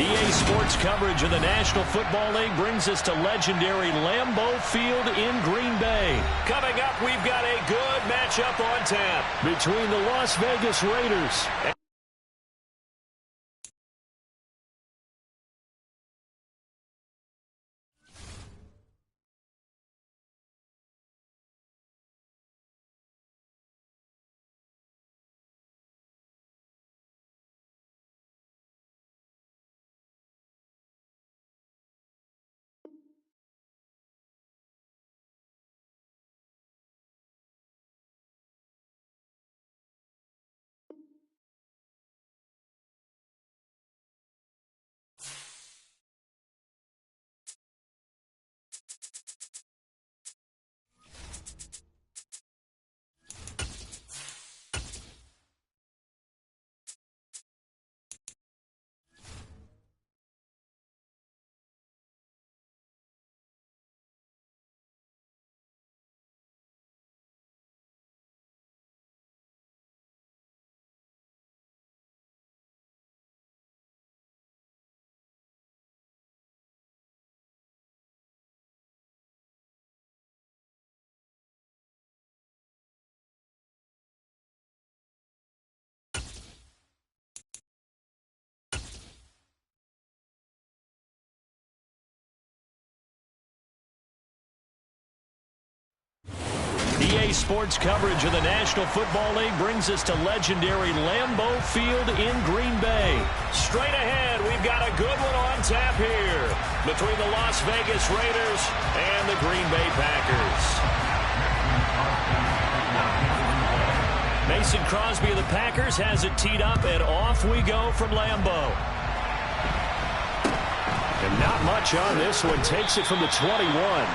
EA Sports coverage of the National Football League brings us to legendary Lambeau Field in Green Bay. Coming up, we've got a good matchup on tap between the Las Vegas Raiders and EA Sports coverage of the National Football League brings us to legendary Lambeau Field in Green Bay. Straight ahead, we've got a good one on tap here between the Las Vegas Raiders and the Green Bay Packers. Mason Crosby of the Packers has it teed up, and off we go from Lambeau. And not much on this one. Takes it from the 21.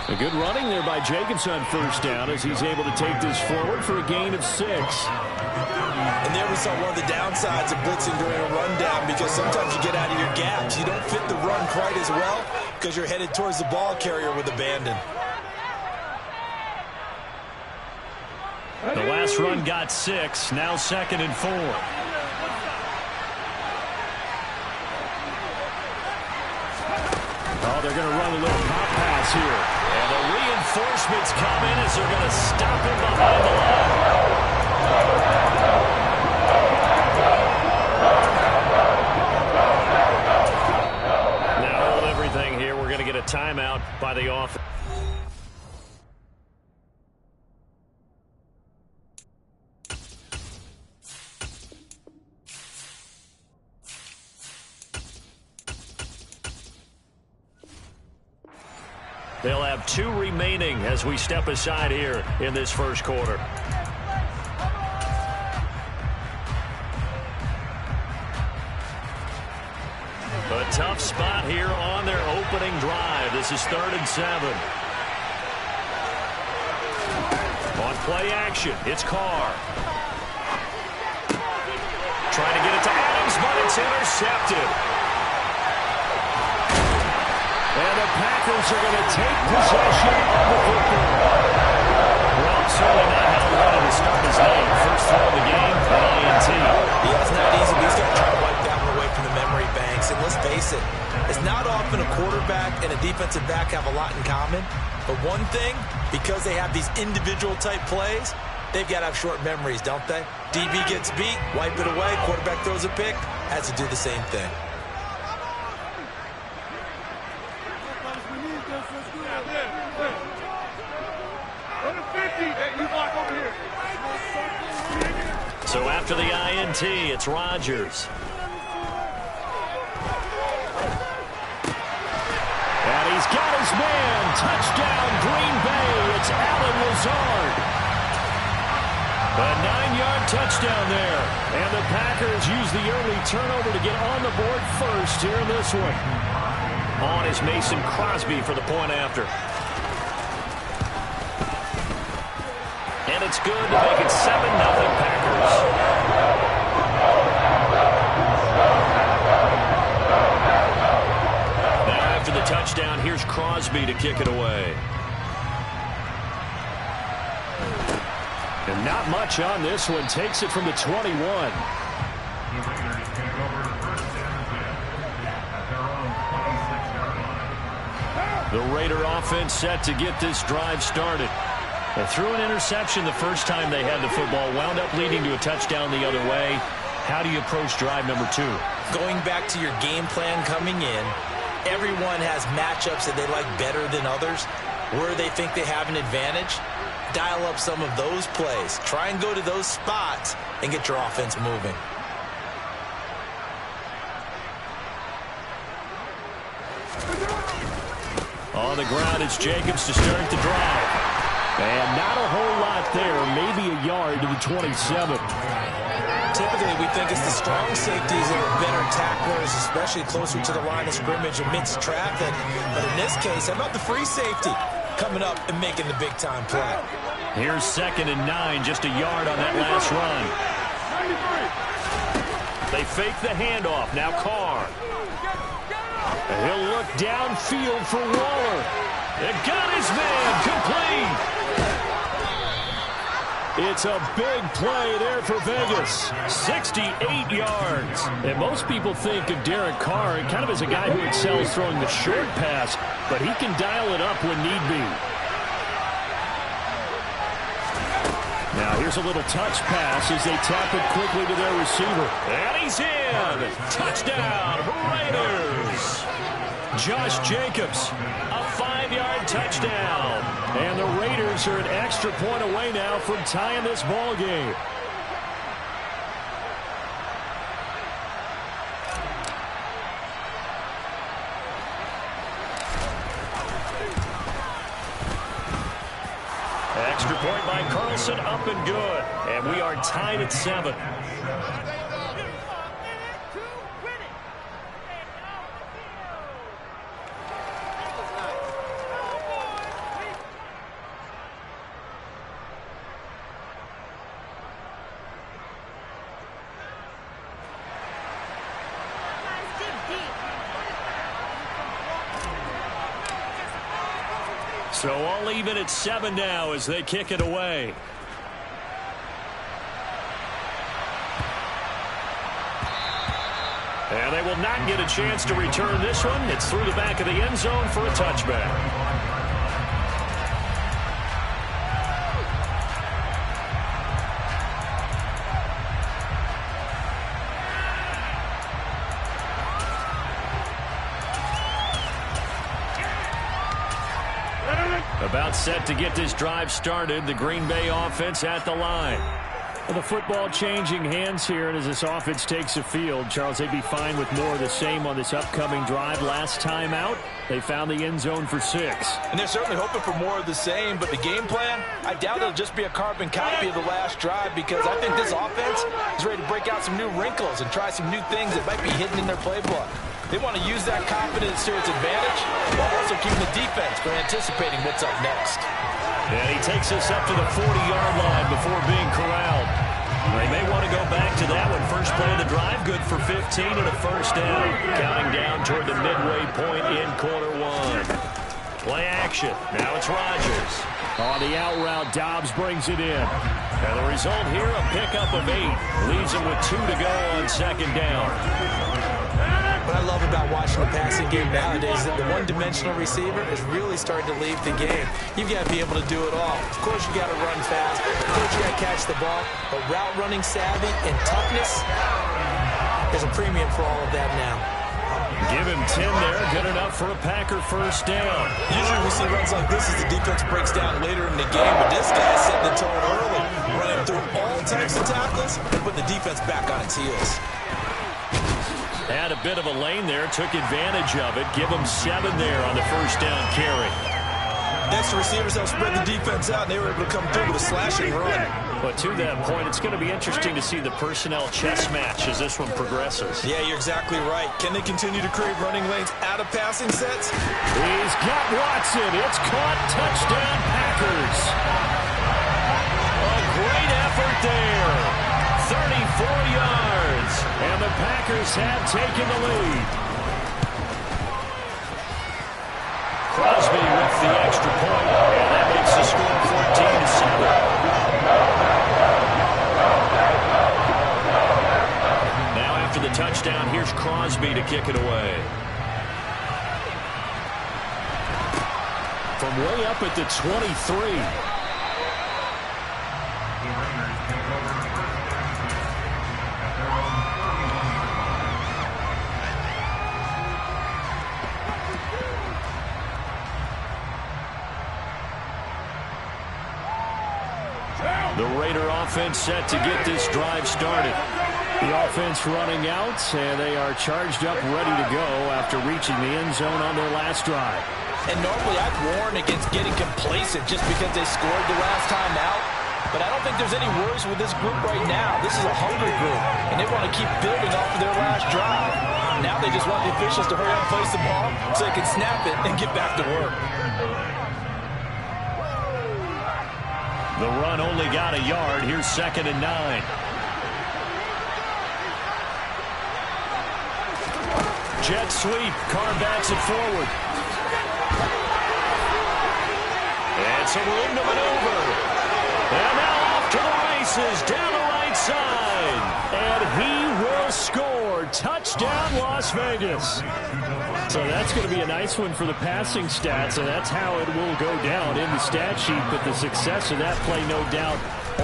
A good running there by Jacobs on first down as he's able to take this forward for a gain of 6. And there we saw one of the downsides of blitzing during a rundown, because sometimes you get out of your gaps. You don't fit the run quite as well because you're headed towards the ball carrier with abandon. The last run got 6. Now 2nd and 4. Oh, they're going to run a little pop pass here. And the reinforcements come in as they're going to stop him behind the line. Now hold everything here. We're going to get a timeout by the offense. They'll have 2 remaining as we step aside here in this first quarter. A tough spot here on their opening drive. This is 3rd and 7. On play action, it's Carr. Trying to get it to Adams, but it's intercepted. And the Packers are going to take possession of the football. Well, certainly not how he wanted to start his game. First throw of the game, an INT. Yeah, it's not easy, but he's going to try to wipe that one away from the memory banks. And let's face it, it's not often a quarterback and a defensive back have a lot in common. But one thing, because they have these individual type plays, they've got to have short memories, don't they? DB gets beat, wipe it away, quarterback throws a pick, has to do the same thing. So after the INT, it's Rodgers. Touchdown, Green Bay. It's Allen Lazard. A 9-yard touchdown there. And the Packers use the early turnover to get on the board first here in this one. On is Mason Crosby for the point after. And it's good to make it 7-0 Packers. After the touchdown, here's Crosby to kick it away. And not much on this one. Takes it from the 21. The Raider offense set to get this drive started. They threw an interception the first time they had the football. Wound up leading to a touchdown the other way. How do you approach drive number 2? Going back to your game plan coming in, everyone has matchups that they like better than others. Where they think they have an advantage, dial up some of those plays. Try and go to those spots and get your offense moving. On the ground, it's Jacobs to start the drive. And not a whole lot there, maybe a yard to the 27. Typically, we think it's the strong safeties that are better tacklers, especially closer to the line of scrimmage amidst traffic. But in this case, how about the free safety coming up and making the big-time play? Here's 2nd and 9, just a yard on that last run. They fake the handoff. Now Carr. And he'll look downfield for Waller. It got his man complete. It's a big play there for Vegas. 68 yards. And most people think of Derek Carr kind of as a guy who excels throwing the short pass, but he can dial it up when need be. Now here's a little touch pass as they tap it quickly to their receiver. And he's in. Touchdown, Raiders. Josh Jacobs, a 5-yard touchdown. And the Raiders are an extra point away now from tying this ball game. Extra point by Carlson, up and good. And we are tied at 7. So all even at 7 now as they kick it away. And they will not get a chance to return this one. It's through the back of the end zone for a touchback. About set to get this drive started. The Green Bay offense at the line. Well, the football changing hands here, and as this offense takes the field, Charles, they'd be fine with more of the same on this upcoming drive. Last time out, they found the end zone for 6. And they're certainly hoping for more of the same, but the game plan, I doubt it'll just be a carbon copy of the last drive, because I think this offense is ready to break out some new wrinkles and try some new things that might be hidden in their playbook. They want to use that confidence to its advantage while also keeping the defense from anticipating what's up next. And he takes us up to the 40-yard line before being corralled. They may want to go back to that one. First play of the drive, good for 15 and a first down. Counting down toward the midway point in quarter 1. Play action. Now it's Rodgers. On the out route, Dobbs brings it in. And the result here, a pickup of 8. Leaves him with 2 to go on 2nd down. What I love about watching the passing game nowadays is that the one-dimensional receiver is really starting to leave the game. You've got to be able to do it all. Of course, you got to run fast. Of course, you got to catch the ball. But route running savvy and toughness, there's a premium for all of that now. Give him 10 there. Good enough for a Packer first down. Usually we see runs like this as the defense breaks down later in the game, but this guy's setting the tone early, running through all types of tackles and putting the defense back on its heels. Had a bit of a lane there, took advantage of it. Give him 7 there on the first down carry. The extra receivers helped spread the defense out, and they were able to come through with a slashing run. But to that point, it's going to be interesting to see the personnel chess match as this one progresses. Yeah, you're exactly right. Can they continue to create running lanes out of passing sets? He's got Watson. It's caught. Touchdown, Packers. A great effort there. 34 yards. And the Packers have taken the lead. Crosby with the extra point, and that makes the score 14-7. Now after the touchdown, here's Crosby to kick it away. From way up at the 23. The Raider offense set to get this drive started. The offense running out, and they are charged up, ready to go after reaching the end zone on their last drive. And normally I'd warn against getting complacent just because they scored the last time out. But I don't think there's any worries with this group right now. This is a hungry group, and they want to keep building off of their last drive. Now they just want the officials to hurry up and place the ball so they can snap it and get back to work. The run only got a yard. Here's 2nd and 9. Jet sweep. Carr backs it forward. And some room to maneuver. And now off to the races. Down the right side. And he will score. Touchdown, Las Vegas. So that's going to be a nice one for the passing stats, and that's how it will go down in the stat sheet. But the success of that play, no doubt,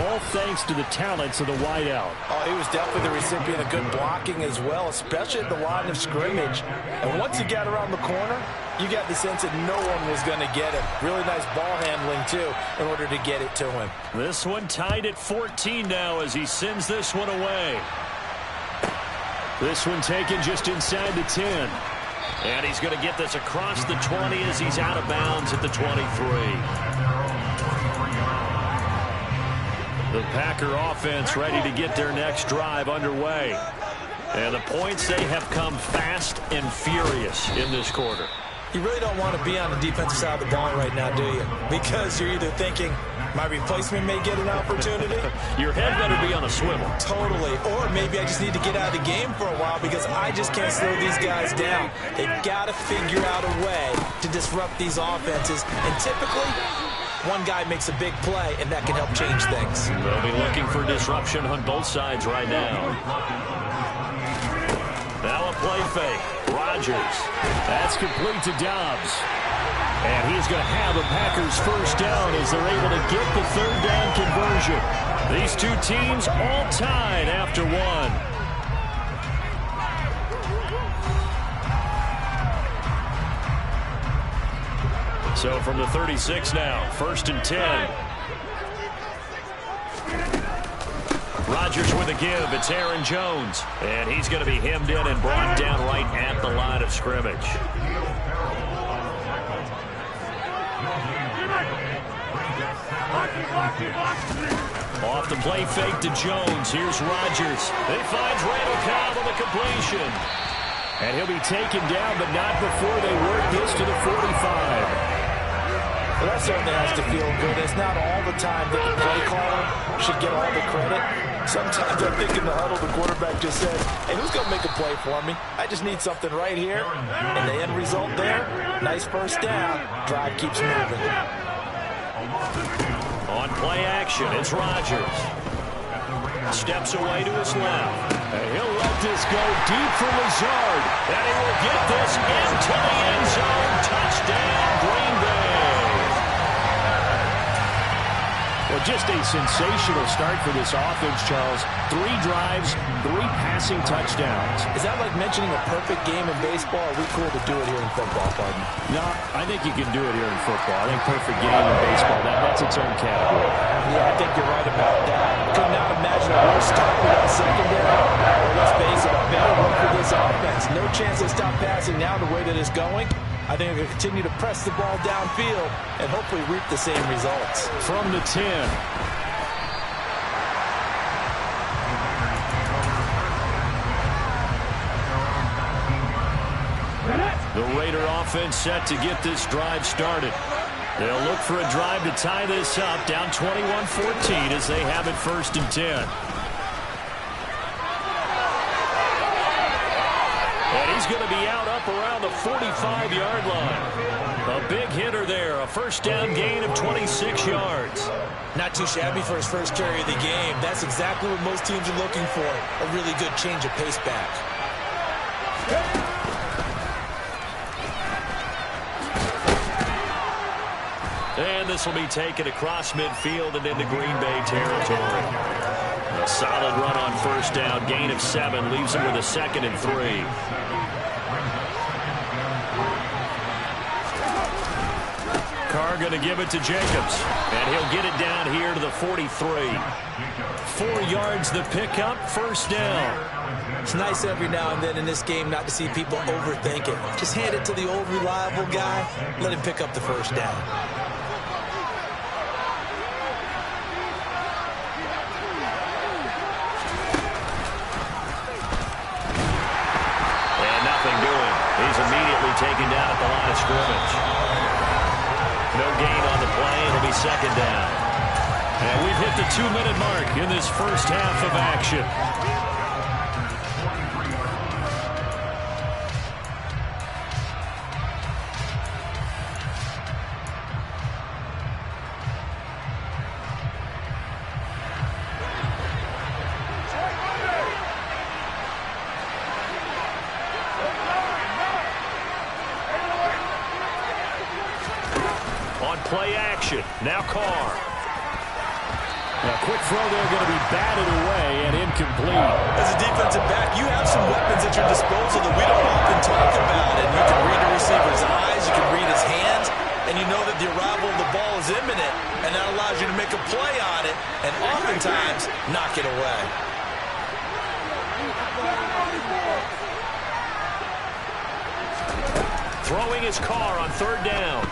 all thanks to the talents of the wideout. Oh, he was definitely the recipient of good blocking as well, especially at the line of scrimmage. And once he got around the corner, you got the sense that no one was going to get him. Really nice ball handling, too, in order to get it to him. This one tied at 14 now as he sends this one away. This one taken just inside the 10. And he's going to get this across the 20 as he's out of bounds at the 23. The Packer offense ready to get their next drive underway. And the points, they have come fast and furious in this quarter. You really don't want to be on the defensive side of the ball right now, do you? Because you're either thinking, my replacement may get an opportunity. Your head better be on a swivel. Totally. Or maybe I just need to get out of the game for a while because I just can't slow these guys down. They've got to figure out a way to disrupt these offenses. And typically, one guy makes a big play, and that can help change things. They'll be looking for disruption on both sides right now. Now a play fake. Rodgers. That's complete to Dobbs. And he's going to have a Packers first down as they're able to get the third down conversion. These two teams all tied after one. So from the 36 now, 1st and 10. Rodgers with a give. It's Aaron Jones. And he's going to be hemmed in and brought down right at the line of scrimmage. Off the play fake to Jones. Here's Rodgers. He finds Randall Cobb on the completion. And he'll be taken down, but not before they work this to the 45. Well, that certainly has to feel good. It's not all the time that the play caller should get all the credit. Sometimes I think in the huddle, the quarterback just said, hey, who's going to make a play for me? I just need something right here. And the end result there, nice first down. Drive keeps moving. On play action, it's Rodgers. Steps away to his left. And he'll let this go deep for Lazard. And he will get this into the end zone. Touchdown, Green Bay. Well, just a sensational start for this offense, Charles. 3 drives, 3 passing touchdowns. Is that like mentioning a perfect game in baseball? Or are we cool to do it here in football, pardon? No, I think you can do it here in football. I think perfect game in baseball, that's its own category. Yeah, I think you're right about that. Could not imagine a worse start with that secondary. Well, let's face it, a better one for this offense. No chance they stop passing now the way that it's going. I I think they're going to continue to press the ball downfield and hopefully reap the same results. From the 10. The Raider offense set to get this drive started. They'll look for a drive to tie this up, down 21-14 as they have it 1st and 10. And he's going to be out up around the 45-yard line. A big hitter there, a first down gain of 26 yards. Not too shabby for his first carry of the game. That's exactly what most teams are looking for, a really good change of pace back. And this will be taken across midfield and into Green Bay territory. A solid run on first down, gain of 7, leaves him with a 2nd and 3. Carr going to give it to Jacobs, and he'll get it down here to the 43. 4 yards the pickup, first down. It's nice every now and then in this game not to see people overthink it. Just hand it to the old reliable guy, let him pick up the first down. He's immediately taken down at the line of scrimmage. No gain on the play. It'll be 2nd down. And we've hit the 2-minute mark in this first half of action. Play action. Now Carr. A quick throw there going to be batted away and incomplete. As a defensive back, you have some weapons at your disposal that we don't often talk about. And you can read the receiver's eyes, you can read his hands, and you know that the arrival of the ball is imminent, and that allows you to make a play on it and oftentimes knock it away. Throwing his Carr on 3rd down.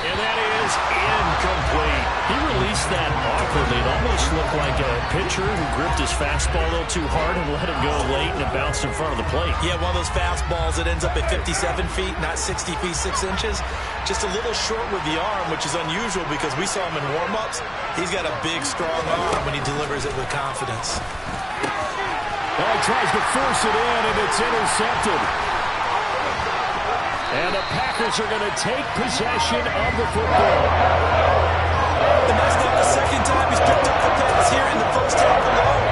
And that is incomplete. He released that awkwardly. It almost looked like a pitcher who gripped his fastball a little too hard and let him go late, and it bounced in front of the plate. Yeah, one of those fastballs that ends up at 57 feet, not 60 feet, 6 inches. Just a little short with the arm, which is unusual because we saw him in warm-ups. He's got a big, strong arm when he delivers it with confidence. Well, he tries to force it in, and it's intercepted. And the Packers are going to take possession of the football. And that's not the second time he's picked up the pass here in the first half alone.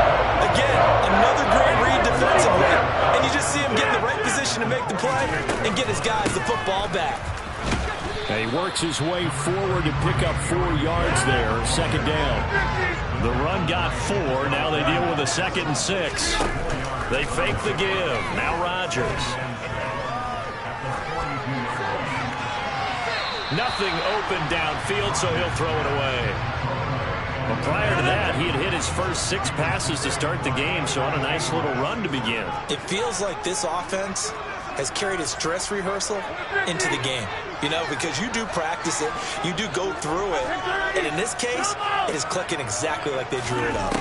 Again, another great read defensively. And you just see him get in the right position to make the play and get his guys the football back. And he works his way forward to pick up 4 yards there. 2nd down. The run got 4. Now they deal with a 2nd and 6. They fake the give. Now Rodgers. Nothing open downfield, so he'll throw it away. Well, prior to that, he had hit his first 6 passes to start the game, so on a nice little run to begin. It feels like this offense has carried its dress rehearsal into the game. You know, because you do practice it, you do go through it, and in this case, it is clicking exactly like they drew it up.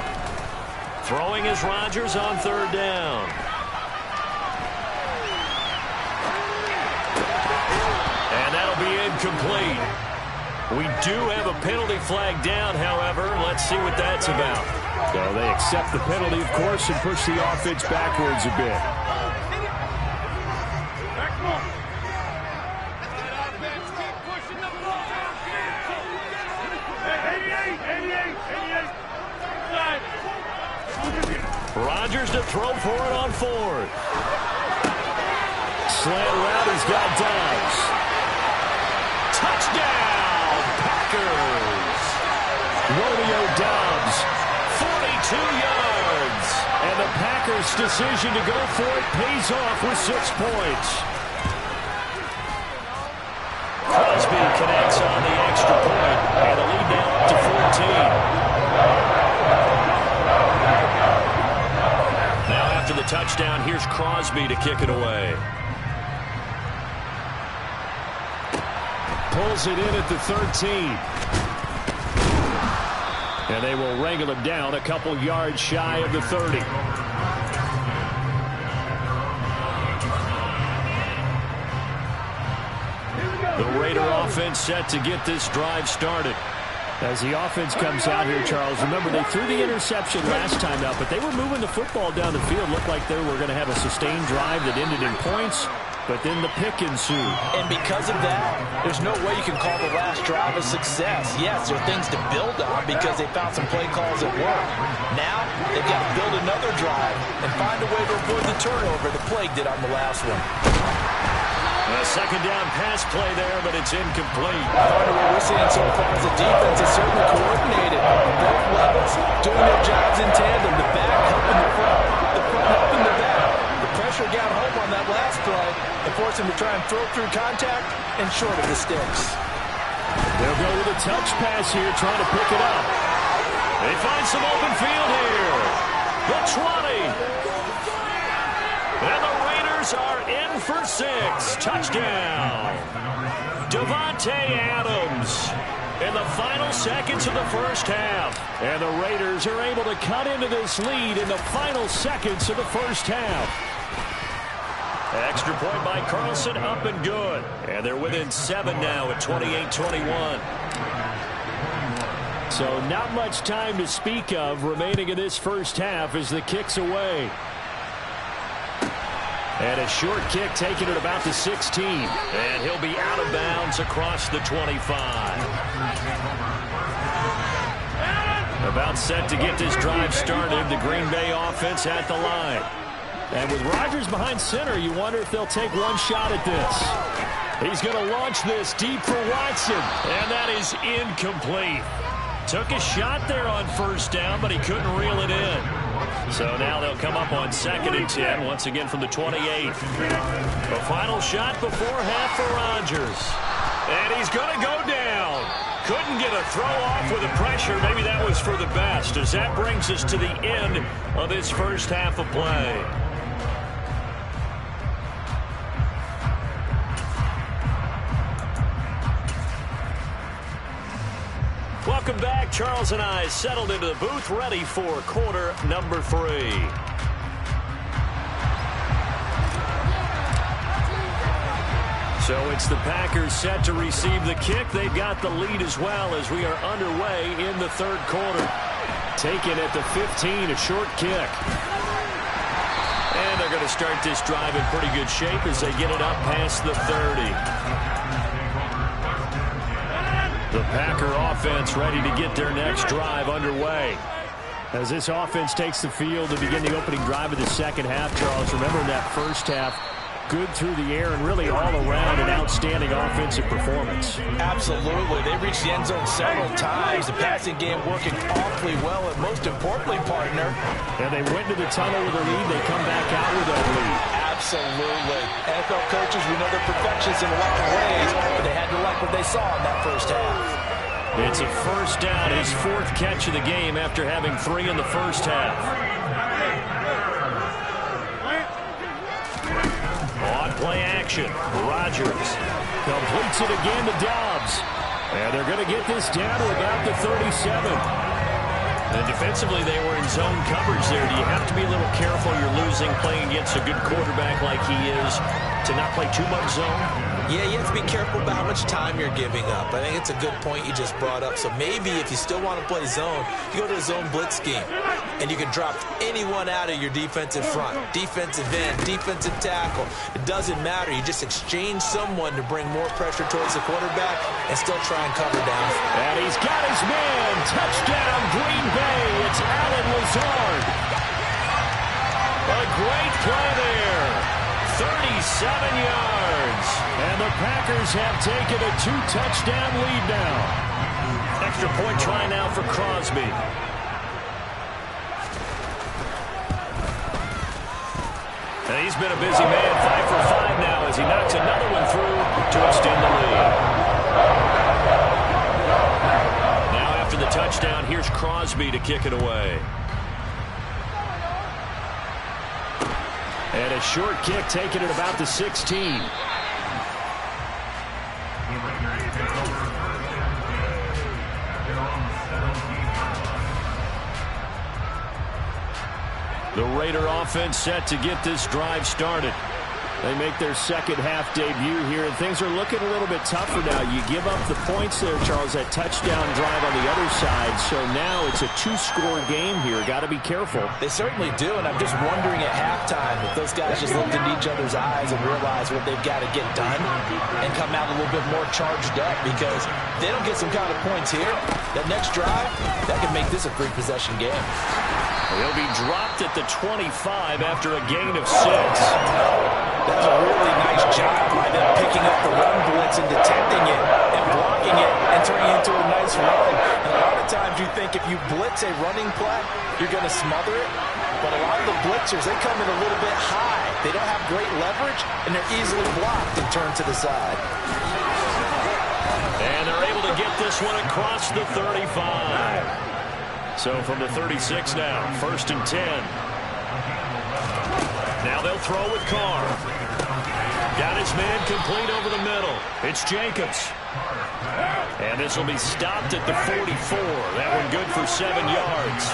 Throwing is Rodgers on 3rd down. Be incomplete. We do have a penalty flag down, however. Let's see what that's about. So they accept the penalty, of course, and push the offense backwards a bit. Rodgers to throw for it on 4th. Slant route, he's got Dobbs. Touchdown, Packers! Romeo Dobbs, 42 yards. And the Packers' decision to go for it pays off with 6 points. Crosby connects on the extra point, and the lead now up to 14. Now after the touchdown, here's Crosby to kick it away. pulls it in at the 13. And they will wrangle him down a couple yards shy of the 30. The Raider offense set to get this drive started. As the offense comes out here, Charles, remember they threw the interception last time out, but they were moving the football down the field. Looked like they were going to have a sustained drive that ended in points, but then the pick ensued. And because of that, there's no way you can call the last drive a success. Yes, there are things to build on because they found some play calls that work. Now, they've got to build another drive and find a way to avoid the turnover the Plague did on the last one. A second down pass play there, but it's incomplete. I wonder what we're seeing so far as the defense is certainly coordinated. Both levels doing their jobs in tandem. The back helping the front helping the back. The pressure got home on that last play and forced him to try and throw through contact and short of the sticks. They'll go with a touch pass here, trying to pick it up. They find some open field here. The 20. And the Raiders are in for 6. Touchdown. Davante Adams in the final seconds of the first half. And the Raiders are able to cut into this lead in the final seconds of the first half. Extra point by Carlson, up and good. And they're within 7 now at 28-21. So not much time to speak of remaining in this first half as the kick's away. And a short kick taken at about the 16. And he'll be out of bounds across the 25. About set to get this drive started. The Green Bay offense at the line. And with Rodgers behind center, you wonder if they'll take one shot at this. He's going to launch this deep for Watson. And that is incomplete. Took a shot there on first down, but he couldn't reel it in. So now they'll come up on 2nd and 10, once again from the 28. The final shot before half for Rodgers. And he's going to go down. Couldn't get a throw off with the pressure. Maybe that was for the best, as that brings us to the end of this first half of play. Welcome back. Charles and I settled into the booth, ready for quarter number 3. So it's the Packers set to receive the kick. They've got the lead as well as we are underway in the third quarter. Taken at the 15, a short kick. And they're going to start this drive in pretty good shape as they get it up past the 30. The Packer offense ready to get their next drive underway. As this offense takes the field to begin the opening drive of the second half, Charles, remember in that first half, good through the air and really all around an outstanding offensive performance. Absolutely. They reached the end zone several times. The passing game working awfully well, and most importantly, partner. And they went to the tunnel with a lead. They come back out with that lead. Absolutely. NFL coaches, we know they're perfectionists in a lot of ways, but they had to like what they saw in that first half. It's a first down, his 4th catch of the game after having 3 in the first half. On play action, Rodgers completes it again to Dobbs. And they're going to get this down to about the 37. And defensively, they were in zone coverage there. Do you have to be a little careful? You're losing playing against a good quarterback like he is to not play too much zone? Yeah, you have to be careful about how much time you're giving up. I think it's a good point you just brought up. So maybe if you still want to play zone, you go to a zone blitz scheme. And you can drop anyone out of your defensive front. Defensive end, defensive tackle. It doesn't matter. You just exchange someone to bring more pressure towards the quarterback and still try and cover down. And he's got his man. Touchdown, Green Bay. It's Allen Lazard. A great play there. 37 yards. And the Packers have taken a 2-touchdown lead now. Extra point try now for Crosby. And he's been a busy man, 5 for 5 now as he knocks another one through to extend the lead. Now after the touchdown, here's Crosby to kick it away. And a short kick taken at about the 16. The Raider offense set to get this drive started. They make their second half debut here, and things are looking a little bit tougher now. You give up the points there, Charles, that touchdown drive on the other side. So now it's a two-score game here. Got to be careful. They certainly do, and I'm just wondering at halftime if those guys just looked into each other's eyes and realize what they've got to get done and come out a little bit more charged up, because if they don't get some kind of points here, that next drive, that could make this a three-possession game. He'll be dropped at the 25 after a gain of 6. That's a really nice job by them picking up the run blitz and detecting it and blocking it and turning it into a nice run. And a lot of times you think if you blitz a running play, you're going to smother it. But a lot of the blitzers, they come in a little bit high. They don't have great leverage, and they're easily blocked and turned to the side. And they're able to get this one across the 35. So from the 36 now, 1st and 10. Now they'll throw with Carr. Got his man complete over the middle. It's Jacobs. And this will be stopped at the 44. That one good for 7 yards.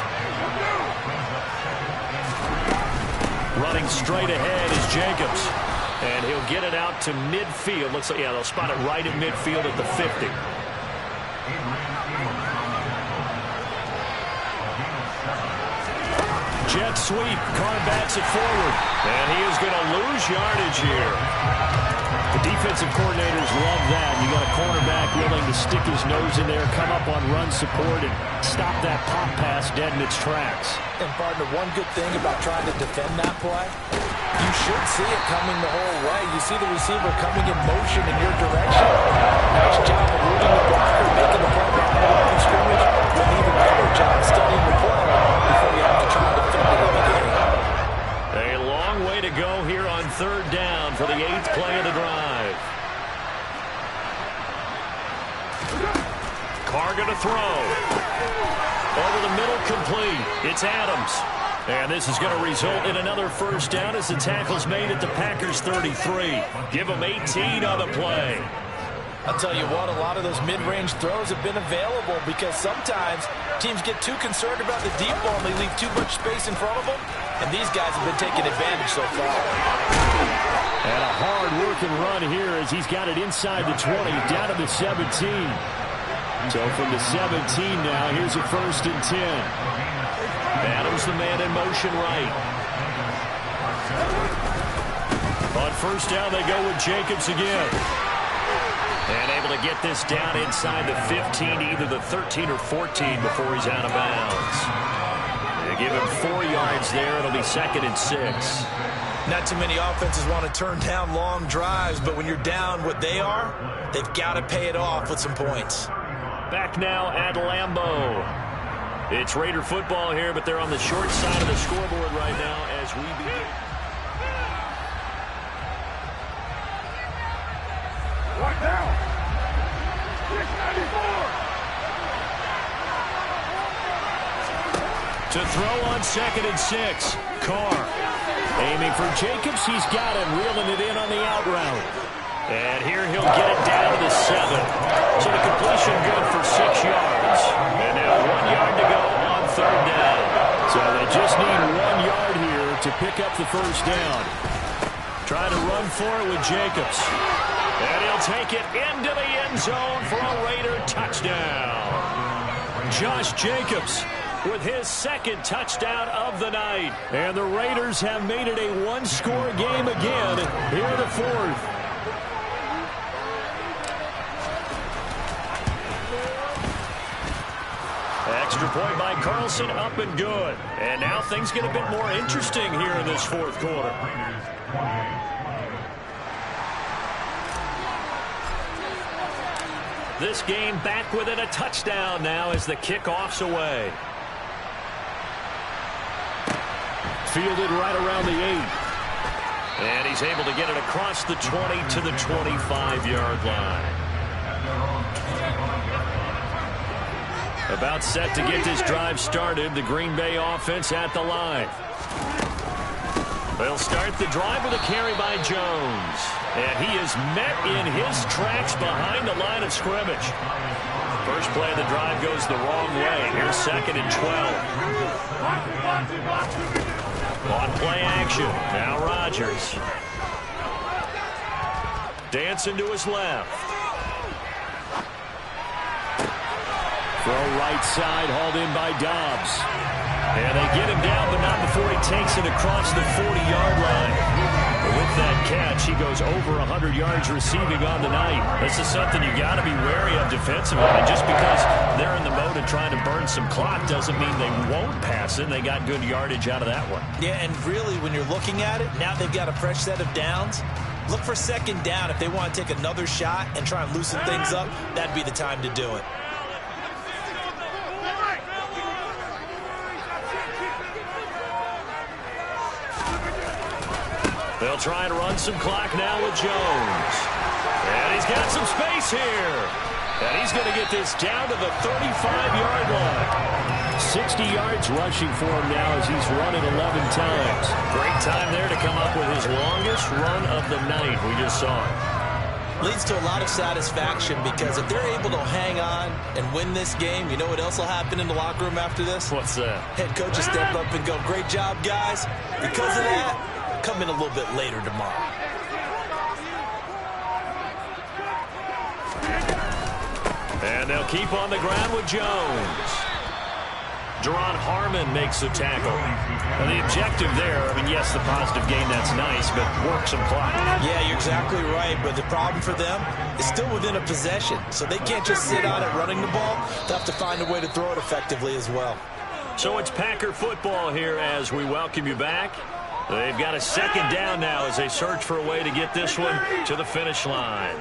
Running straight ahead is Jacobs. And he'll get it out to midfield. Looks like, yeah, they'll spot it right at midfield at the 50. Jet sweep. Carr bats it forward. And he is going to lose yardage here. The defensive coordinators love that. You got a cornerback willing to stick his nose in there, come up on run support, and stop that pop pass dead in its tracks. And, partner, one good thing about trying to defend that play, you should see it coming the whole way. You see the receiver coming in motion in your direction. Nice job of moving the blocker, making the play behind the line of scrimmage. An even better job studying the play before you have to try and defend it in the game. A long way to go here on 3rd down for the 8th play of the drive. Carr going to throw. Over the middle, complete. It's Adams. And this is going to result in another 1st down as the tackle's made at the Packers' 33. Give them 18 on the play. I'll tell you what, a lot of those mid-range throws have been available because sometimes teams get too concerned about the deep ball and they leave too much space in front of them. And these guys have been taking advantage so far. And a hard-working run here as he's got it inside the 20, down to the 17. So from the 17 now, here's a 1st and 10. Adams the man in motion right. On 1st down, they go with Jacobs again. And able to get this down inside the 15, either the 13 or 14 before he's out of bounds. They give him 4 yards there. It'll be 2nd and 6. Not too many offenses want to turn down long drives, but when you're down what they are, they've got to pay it off with some points. Back now at Lambeau. It's Raider football here, but they're on the short side of the scoreboard right now as we begin. Right now, 694. To throw on 2nd and 6. Carr aiming for Jacobs. He's got him, reeling it in on the out route. And here he'll get it down to the 7. So the completion good for 6 yards. And now 1 yard to go on 3rd down. So they just need 1 yard here to pick up the 1st down. Trying to run for it with Jacobs. And he'll take it into the end zone for a Raider touchdown. Josh Jacobs with his 2nd touchdown of the night. And the Raiders have made it a one-score game again here in the 4th. Extra point by Carlson, up and good. And now things get a bit more interesting here in this 4th quarter. This game back within a touchdown now as the kickoff's away. Fielded right around the 8. And he's able to get it across the 20 to the 25-yard line. About set to get this drive started. The Green Bay offense at the line. They'll start the drive with a carry by Jones. And he is met in his tracks behind the line of scrimmage. First play of the drive goes the wrong way. Here's 2nd and 12. On play action, now Rodgers. Dancing to his left. Throw right side, hauled in by Dobbs. And they get him down, but not before he takes it across the 40-yard line. But with that catch, he goes over 100 yards receiving on the night. This is something you got to be wary of defensively. And just because they're in the mode of trying to burn some clock doesn't mean they won't pass it. They got good yardage out of that one. Yeah, and really, when you're looking at it, now they've got a fresh set of downs. Look for second down. If they want to take another shot and try and loosen things up, that'd be the time to do it. They'll try and run some clock now with Jones. And he's got some space here. And he's going to get this down to the 35-yard line. 60 yards rushing for him now as he's run it 11 times. Great time there to come up with his longest run of the night. We just saw it. Leads to a lot of satisfaction because if they're able to hang on and win this game, you know what else will happen in the locker room after this? What's that? Head coach will step up and go, great job, guys. Because of that, come in a little bit later tomorrow. And they'll keep on the ground with Jones. Jerron Harmon makes the tackle. And the objective there, I mean, yes, the positive gain, that's nice, but work some clock. Yeah, you're exactly right, but the problem for them is still within a possession. So they can't just sit on it running the ball. They'll have to find a way to throw it effectively as well. So it's Packer football here as we welcome you back. They've got a second down now as they search for a way to get this one to the finish line.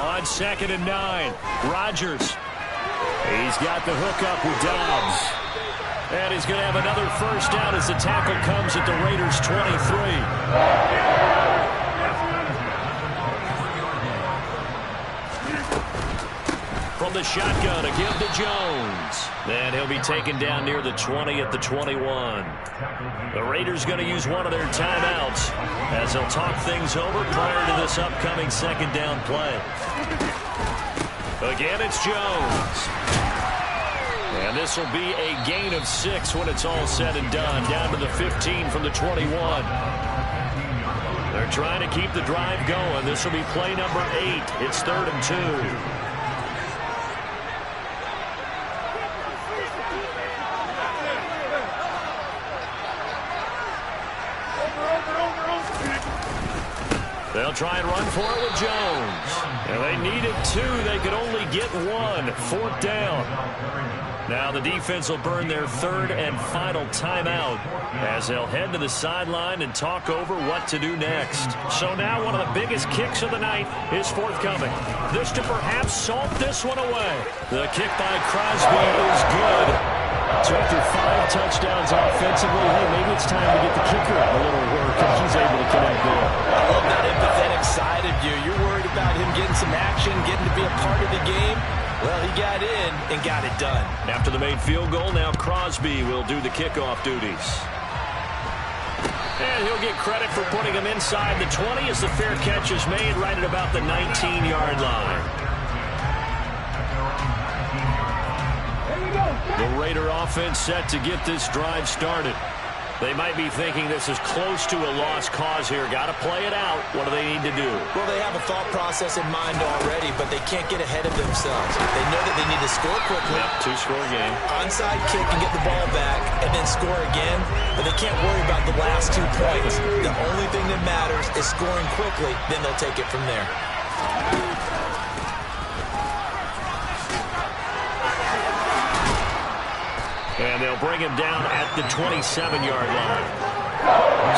On 2nd and 9, Rodgers. He's got the hook up with Dobbs. And he's going to have another first down as the tackle comes at the Raiders' 23. From the shotgun, a give to Jones. Then he'll be taken down near the 20 at the 21. The Raiders going to use one of their timeouts as they'll talk things over prior to this upcoming second down play. Again, it's Jones. And this will be a gain of 6 when it's all said and done. Down to the 15 from the 21. They're trying to keep the drive going. This will be play number 8. It's 3rd and 2. They'll try and run for it with Jones. And they needed 2. They could only get 1. 4th down. Now the defense will burn their 3rd and final timeout as they'll head to the sideline and talk over what to do next. So now one of the biggest kicks of the night is forthcoming. This to perhaps salt this one away. The kick by Crosby is good. So after 5 touchdowns offensively, hey, maybe it's time to get the kicker a little work if he's able to connect there. I love that empathetic side of you. You're worried about him getting some action, getting to be a part of the game. Well, he got in and got it done. After the made field goal, now Crosby will do the kickoff duties. And he'll get credit for putting him inside the 20 as the fair catch is made right at about the 19-yard line. The Raider offense set to get this drive started. They might be thinking this is close to a lost cause here. Got to play it out. What do they need to do? Well, they have a thought process in mind already, but they can't get ahead of themselves. They know that they need to score quickly. Yep, 2-score game. Onside kick and get the ball back and then score again, but they can't worry about the last 2 points. The only thing that matters is scoring quickly, then they'll take it from there. And they'll bring him down at the 27-yard line.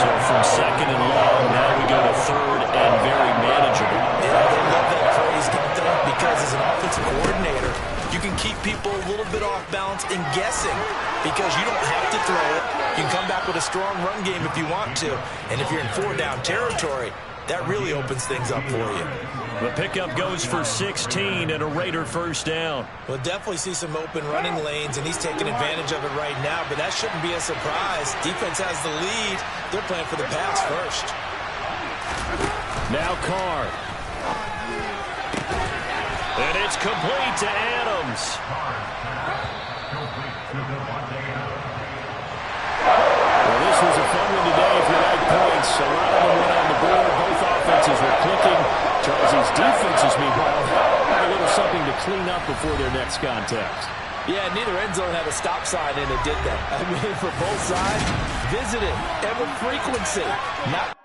So from 2nd and long, now we go to 3rd and very manageable. Yeah, they love that phrase, don't they? Because as an offensive coordinator, you can keep people a little bit off balance and guessing because you don't have to throw it. You can come back with a strong run game if you want to. And if you're in 4-down territory, that really opens things up for you. The pickup goes for 16 and a Raider first down. We'll definitely see some open running lanes, and he's taking advantage of it right now, but that shouldn't be a surprise. Defense has the lead. They're playing for the pass first. Now Carr. And it's complete to Adams. Well, this was a fun one today if you like points. A lot of them went on the board. Both offenses were clicking. Charles's defenses, meanwhile, had a little something to clean up before their next contact. Yeah, neither end zone had a stop sign, and it did that. I mean, for both sides, visit it ever frequency. Not